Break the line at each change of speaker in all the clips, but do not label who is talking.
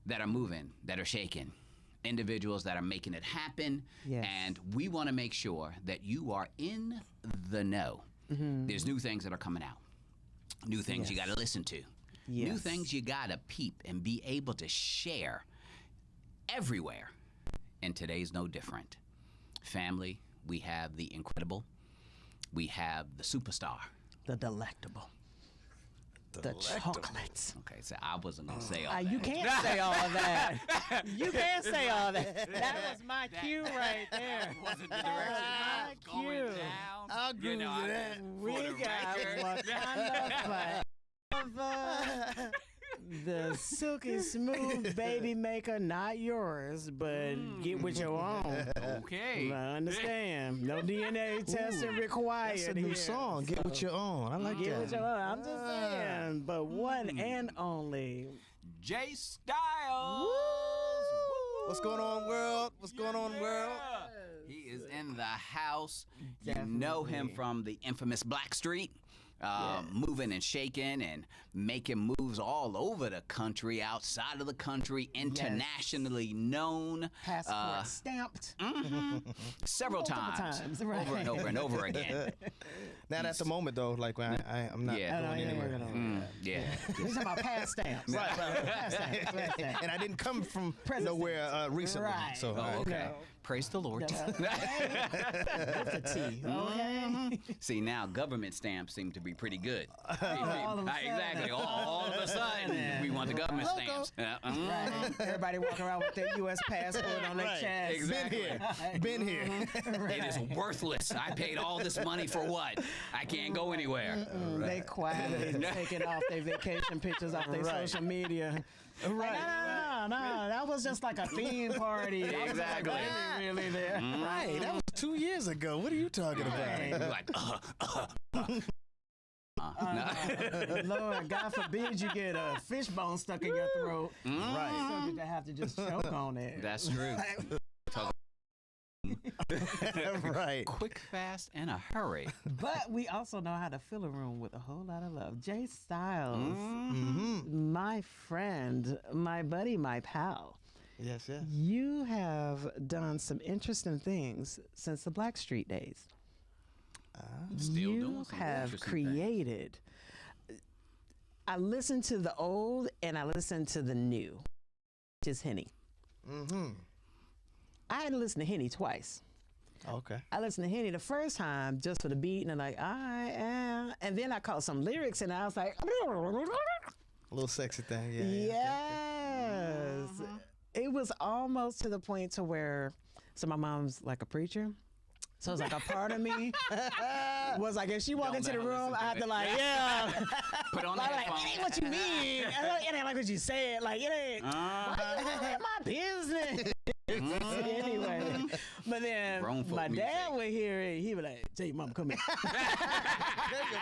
that are moving, that are shaking, individuals that are making it happen.
Yes.
And we want to make sure that you are in the know. There's new things that are coming out, new things you got to listen to, new things you got to peep and be able to share everywhere. And today's no different. Family, we have the incredible, we have the superstar,
The delectable. The chocolates.
Okay, so I wasn't gonna say all that.
You can't say all of that. You can't say all that. That was my cue right there.
That wasn't the direction I was going
cue.
down.
I'll agree with that.
We got Wakanda forever. The silky smooth baby maker, not yours, but get with your own.
Okay.
I understand. No DNA testing required.
That's a new
here.
song. Get with your own. I like
Get
that.
with your own. I'm just saying. But one and only.
J-Stylz.
What's going on, world? What's going on, world?
He is in the house. You
Definitely.
know him from the infamous Blackstreet. Moving and shaking and making moves all over the country, outside of the country, internationally known.
Passport stamped.
Several
Multiple
times,
right.
over and over and over again.
Not at the moment, though. Like, I'm not
Yeah.
going anywhere.
Yeah.
We're talking about past stamps.
Right.
Past stamps. Past stamps.
And I didn't come from
Present
nowhere recently.
Right.
So,
Oh, okay.
No.
Praise the Lord.
With the T. Okay.
See, now government stamps seem to be pretty good.
All of a sudden.
Exactly. All of a sudden, we want the government stamps.
Right. Everybody walking around with their U.S. passport on their
Right.
chest.
Exactly.
Been here.
It is worthless. I paid all this money for what? I can't go anywhere.
They quietly taking off their vacation pictures off their
Right.
social media.
Right.
No, that was just like a theme party.
Exactly.
Really there.
Right. That was 2 years ago. What are you talking about?
You're like,
Lord, God forbid you get a fishbone stuck in your throat.
Right.
So you have to just choke on it.
That's true.
Right.
Quick, fast, and a hurry.
But we also know how to fill a room with a whole lot of love. J-Stylz, my friend, my buddy, my pal.
Yes, yes.
You have done some interesting things since the Blackstreet days.
Still
You
doing some
have
interesting things.
created. I listened to the old and I listened to the new, which is Henny. I had to listen to Henny twice.
Okay.
I listened to Henny the first time just for the beat, and I'm like, I am. And then I caught some lyrics, and I was like,
A little sexy thing. Yeah.
yes. It was almost to the point to where, so my mom's like a preacher. So it's like a part of me was like, if she walked
Don't
into the
let her
room,
listen to
I have to
it.
like, yeah.
Put on the
I'm like,
headphones.
it ain't what you mean. It ain't like what you said. Like, it ain't my business. Anyway, but then
Grown folk
my
music.
dad would hear it. He would like, tell your mama, come here.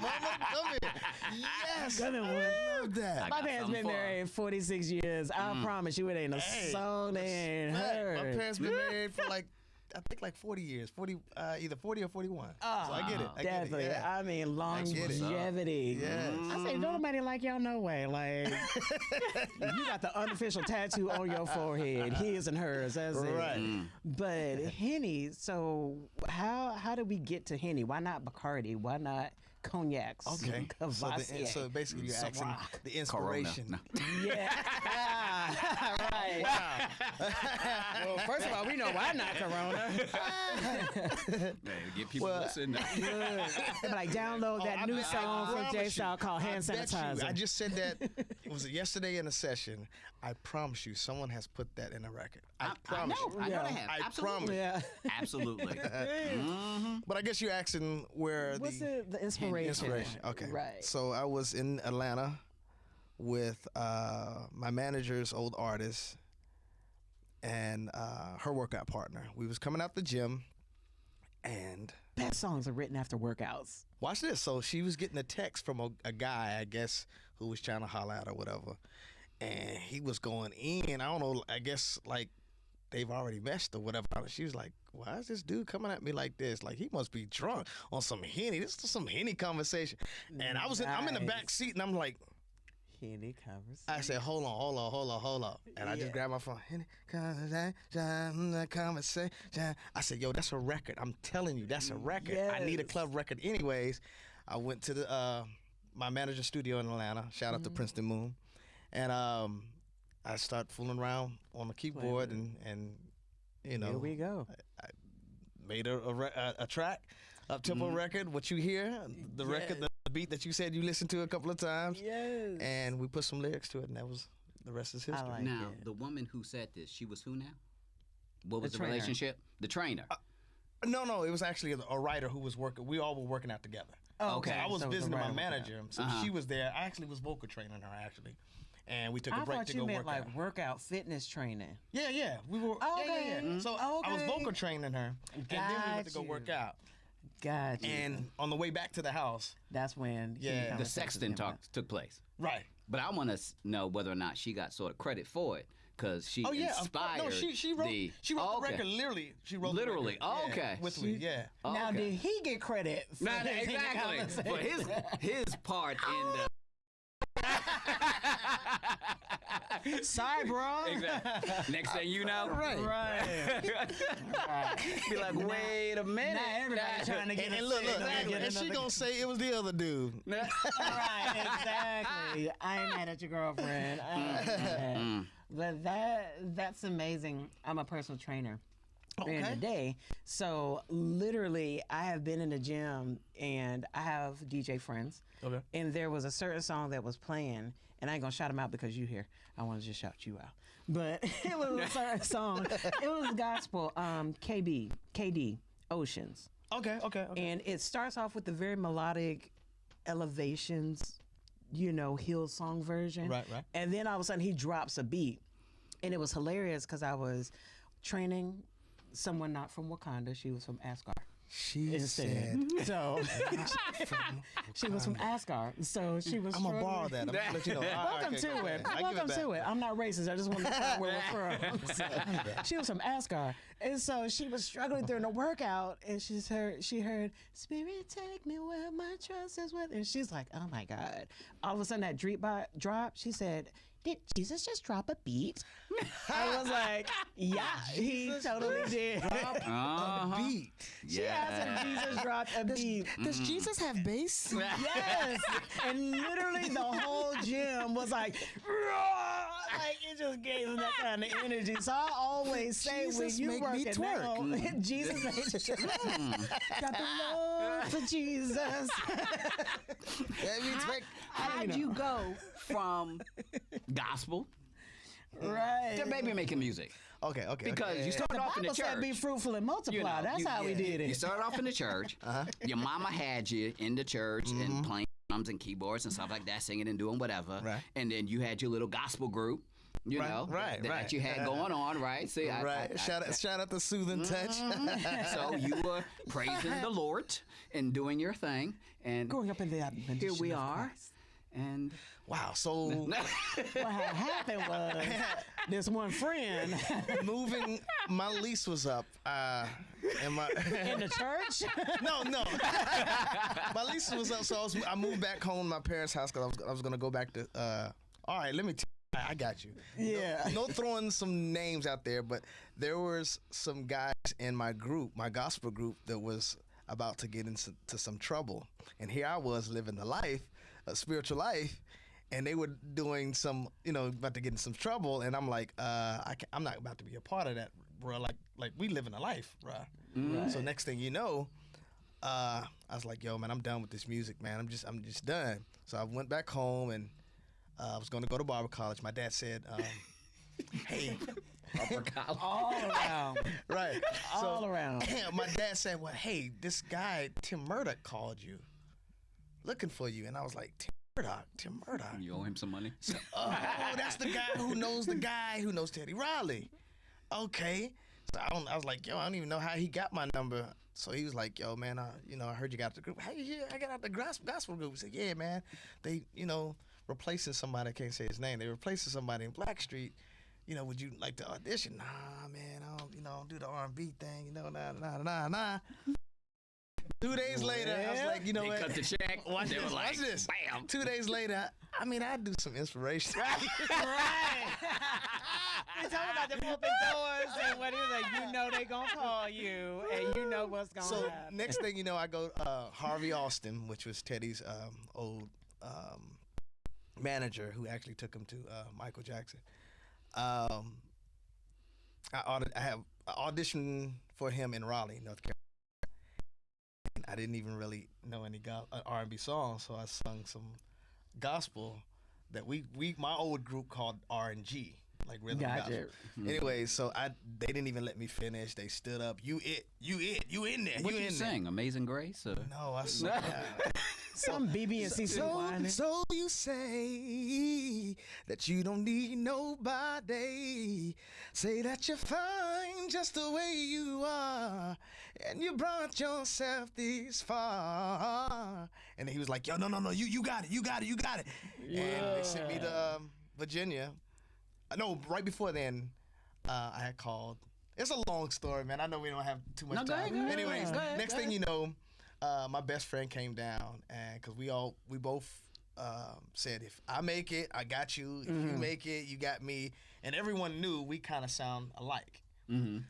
Mama, come here. Yes.
Come here,
I
woman.
love that.
My
got
parents
something
been
for her.
married 46 years. I promise you, it ain't a song they ain't
My
heard.
parents been married for like, I think like 40 years. 40, either 40 or 41. So I get it. I get it.
Definitely.
Yeah.
I mean,
get it.
longevity.
Yes.
I say, don't nobody like y'all no way. Like, you got the unofficial tattoo on your forehead, his and hers. That's
Right.
it. But Henny, so how did we get to Henny? Why not Bacardi? Why not cognacs?
Okay.
Cavassier?
So basically, you're asking
Ciroc.
the inspiration.
No.
Yeah. Right. Well, first of all, we know why not Corona.
Man, get people
Well,
listening.
But like download that new song from J-Stylz called Hand
I bet you,
Sanitizer.
I just said that. Was it yesterday in a session? I promise you, someone has put that in a record. I promise you.
I know
Yeah.
they have.
I
Absolutely.
Yeah.
Absolutely.
But I guess you're asking where
What's
the
the inspiration?
inspiration. Okay.
Right.
So I was in Atlanta with my manager's old artist and her workout partner. We was coming out the gym, and
Best songs are written after workouts.
watch this. So she was getting a text from a guy, I guess, who was trying to holler at her or whatever. And he was going in. I don't know, I guess like they've already meshed or whatever. She was like, why is this dude coming at me like this? Like, he must be drunk on some Henny. This is some Henny conversation. And I'm in the back seat, and I'm like,
Candy conversation.
I said, hold on. And I just grabbed my phone. Conversation. I said, yo, that's a record. I'm telling you, that's a record.
Yes.
I need a club record anyways. I went to the my manager's studio in Atlanta. Shout out to Princeton Moon. And I started fooling around on the keyboard and you know.
Here we go.
I made a track, up-tempo record, what you hear, the record, the beat that you said you listened to a couple of times.
Yes.
And we put some lyrics to it, and that was the rest is history.
like
Now,
it.
the woman who said this, she was who now? What was the
trainer.
relationship? The trainer.
No, it was actually a writer who was working. We all were working out together.
Oh,
okay.
I was
So it
visiting
a
my
rival
manager, so she was there. I actually was vocal training her, actually. And we took a
I
break
thought
to
you
go
meant
work
like
out.
workout fitness training.
Yeah. We were.
Okay.
Yeah. So I was
Okay.
vocal training her, and then we went to go
Got
work
you.
out.
Gotcha.
And on the way back to the house,
that's when
Yeah.
The sexting talk took place.
right.
But I want to know whether or not she got sort of credit for it because she
Oh yeah, of course.
inspired
No, she wrote
the.
she wrote
Oh,
the
okay.
record literally. She wrote
Literally.
the record,
Oh,
yeah,
okay.
with me. Yeah.
Oh,
Now,
okay.
did he get credit? For
No,
his
exactly.
conversation?
For his part in the.
Sorry, bro.
Exactly. Next thing you know,
Right.
be like, wait a minute.
Now everybody trying to get
And
a
look,
get
and she
another-
gonna say it was the other dude.
Right, exactly. I ain't mad at your girlfriend. I ain't mad. But that's amazing. I'm a personal trainer during the
Okay.
day. So literally I have been in the gym and I have DJ friends.
Okay.
And there was a certain song that was playing, and I ain't gonna shout them out because you here. I want to just shout you out. But it was a certain song. It was gospel. KD, Oceans.
Okay.
And it starts off with the very melodic elevations, Hillsong version.
Right.
And then all of a sudden he drops a beat. And it was hilarious because I was training someone not from Wakanda. She was from Asgard.
She
Instead.
said,
So she was from Asgard. So she was
"I'm gonna
struggling.
borrow that. I'm gonna let you know."
Welcome to it. Welcome to it. I'm not racist. I just want to know where we're from. So, she was from Asgard, and so she was struggling during the workout, and she heard "Spirit take me where my trust is with," and she's like, "Oh my God!" All of a sudden, that drop. She said, "Did Jesus just drop a beat?" I was like, "Yeah, he totally did."
Uh-huh.
beat.
She asked if Jesus dropped a beat.
Does Jesus have bass?
Yes, and literally the whole gym was like, "Roar!" Like it just gave them that kind of energy. So I always say
Jesus
when you
make me
working out, Jesus made you got the love for Jesus.
That means make-
How'd you go from gospel
Right.
to baby making music?
Okay.
Because you started off in the
Bible said, "Be
church.
fruitful and multiply." That's how we did
You
it.
started off in the church. Your mama had you in the church and playing drums and keyboards and stuff like that, singing and doing whatever.
Right.
And then you had your little gospel group, that you had going on, right? See,
Right. Shout out to Soothing Touch.
So you were praising the Lord and doing your thing, and
Growing up in the Adventist
here we
of
are.
Christ.
And
Wow. So
What had happened was this one friend
moving, my lease was up. And my
in the church.
no. My lease was up, so I moved back home to my parents' house because I was gonna go back to. All right, let me. I got you.
Yeah.
No throwing some names out there, but there was some guys in my group, my gospel group, that was about to get into some trouble, and here I was living the life, a spiritual life, and they were doing some, about to get in some trouble, and I'm like, I'm not about to be a part of that, bro. Like we living a life, bro.
Right.
So next thing you know, I was like, yo, man, I'm done with this music, man. I'm just done. So I went back home and I was going to go to Barber College. My dad said, hey,
All around.
right.
All around.
My dad said, well, hey, this guy, Tim Murdoch, called you, looking for you. And I was like, Tim Murdoch.
you owe him some money.
Oh, that's the guy who knows Teddy Riley. Okay. So I was like, yo, I don't even know how he got my number. So he was like, yo, man, I heard you got out the group. How you hear I got out the gospel group? He said, yeah, man. They, replacing somebody, I can't say his name. They replacing somebody in Blackstreet. Would you like to audition? Nah, man, I don't do the R&B thing. Nah. 2 days later, I was like, you know
They
what?
cut the check.
Watch
They
this.
were like,
Watch this.
bam.
2 days later, I mean, I do some inspiration.
Right. He's talking about the open doors and what he was like, you know they gonna call you and you know what's gonna
So
happen.
next thing you know, I go Harvey Austin, which was Teddy's old manager, who actually took him to Michael Jackson. I auditioned for him in Raleigh, North Carolina. And I didn't even really know any R&B songs, so I sung some gospel that my old group called R&G. Like rhythm gospel. Anyway, so they didn't even let me finish. They stood up. You in there.
What
you
you
in
sing? Amazing Grace? Or?
No, I saw
Some BB and CC
So you say that you don't need nobody. Say that you're fine just the way you are, and you brought yourself this far. And he was like, yo, no, you got it. Yeah. And they sent me to Virginia. No, right before then, I had called. It's a long story, man. I know we don't have too much time. Anyways, next thing you know, my best friend came down, and because we both said, if I make it, I got you. If you make it, you got me. And everyone knew we kind of sound alike.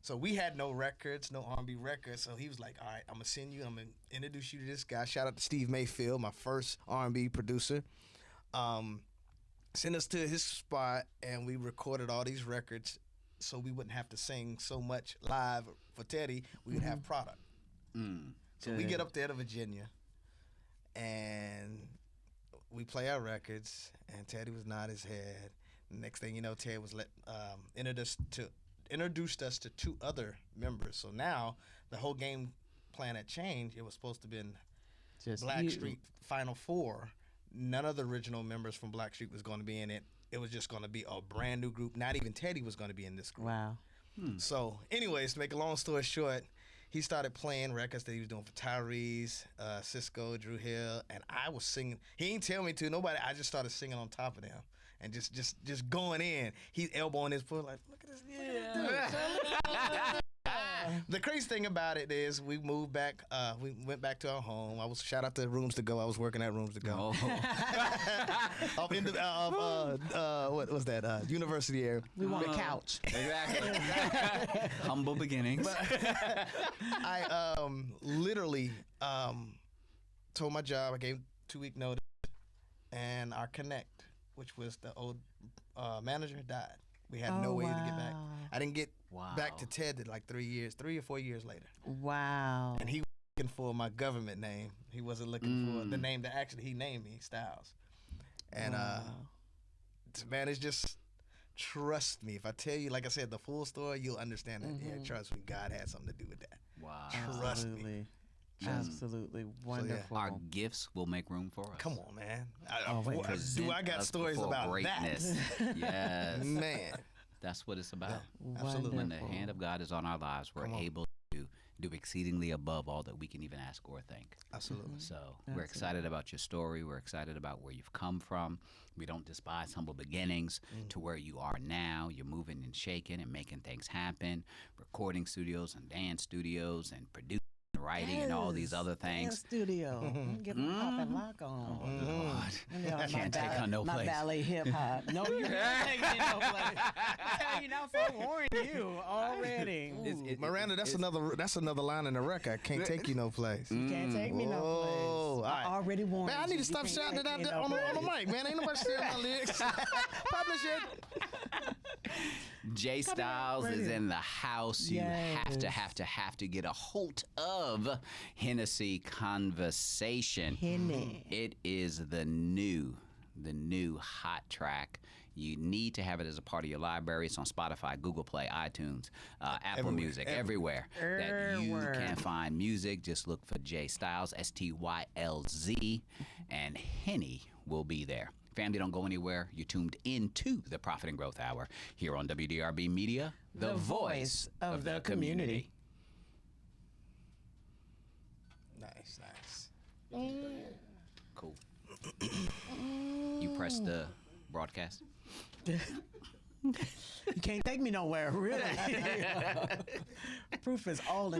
So we had no records, no R&B records. So he was like, all right, I'm gonna send you. I'm gonna introduce you to this guy. Shout out to Steve Mayfield, my first R&B producer. Sent us to his spot, and we recorded all these records so we wouldn't have to sing so much live for Teddy. We would have product. So we get up there to Virginia, and we play our records, and Teddy was nodding his head. Next thing you know, Teddy was introduced us to two other members. So now the whole game plan had changed. It was supposed to have been Blackstreet Final Four. None of the original members from Blackstreet was going to be in it. It was just going to be a brand new group. Not even Teddy was going to be in this group.
Wow.
So anyways, to make a long story short, he started playing records that he was doing for Tyrese, Cisco, Drew Hill, and I was singing. He didn't tell me to, nobody. I just started singing on top of them and just going in. He's elbowing his foot like, look at this. Yeah. The crazy thing about it is we moved back. We went back to our home. Shout out to Rooms to Go. I was working at Rooms to Go. What was that? University area.
We want a couch.
Exactly. Humble beginnings.
But I literally told my job. I gave 2-week notice, and our connect, which was the old manager, died. We had no way to get back. I didn't get back to Ted till like 3 or 4 years later.
Wow.
And he was looking for my government name. He wasn't looking for the name that actually he named me, Styles. And man, it's just trust me. If I tell you, like I said, the full story, you'll understand that. Yeah, trust me, God had something to do with that.
Wow.
Trust me.
Absolutely wonderful.
Our gifts will make room for us.
Come on, man. I got
us
stories
before
about
greatness. Yes.
Man.
That's what it's about.
Absolutely.
When the hand of God is on our lives, we're able to do exceedingly above all that we can even ask or think.
Absolutely.
So we're excited about your story. We're excited about where you've come from. We don't despise humble beginnings to where you are now. You're moving and shaking and making things happen, recording studios and dance studios and producing, writing, and all these other things.
Dance studio. Get my pop and lock on.
I can't take her no
my
place.
ballet hip hop. No, you can't take me no place. I tell you now, forewarn you already.
Miranda, that's another line in the record. I can't take you no place.
You can't take me no
Whoa,
place. I already warned you.
Man, I need to stop
can't
shouting it
take
out
me
there
no
on the
place.
mic, man. Ain't nobody stealing my lyrics. Publish it.
J-Stylz is in the house. You have to get a hold of Hennessy Conversation. It is the new hot track. You need to have it as a part of your library. It's on Spotify, Google Play, iTunes, Apple Music, everywhere that you can find music. Just look for J-Stylz, Stylz, and Henny will be there. Family, don't go anywhere. You're tuned into the Profit and Growth Hour here on WDRB Media, the voice of the community.
Nice.
Cool. You press the broadcast?
You can't take me nowhere, really. Proof is all in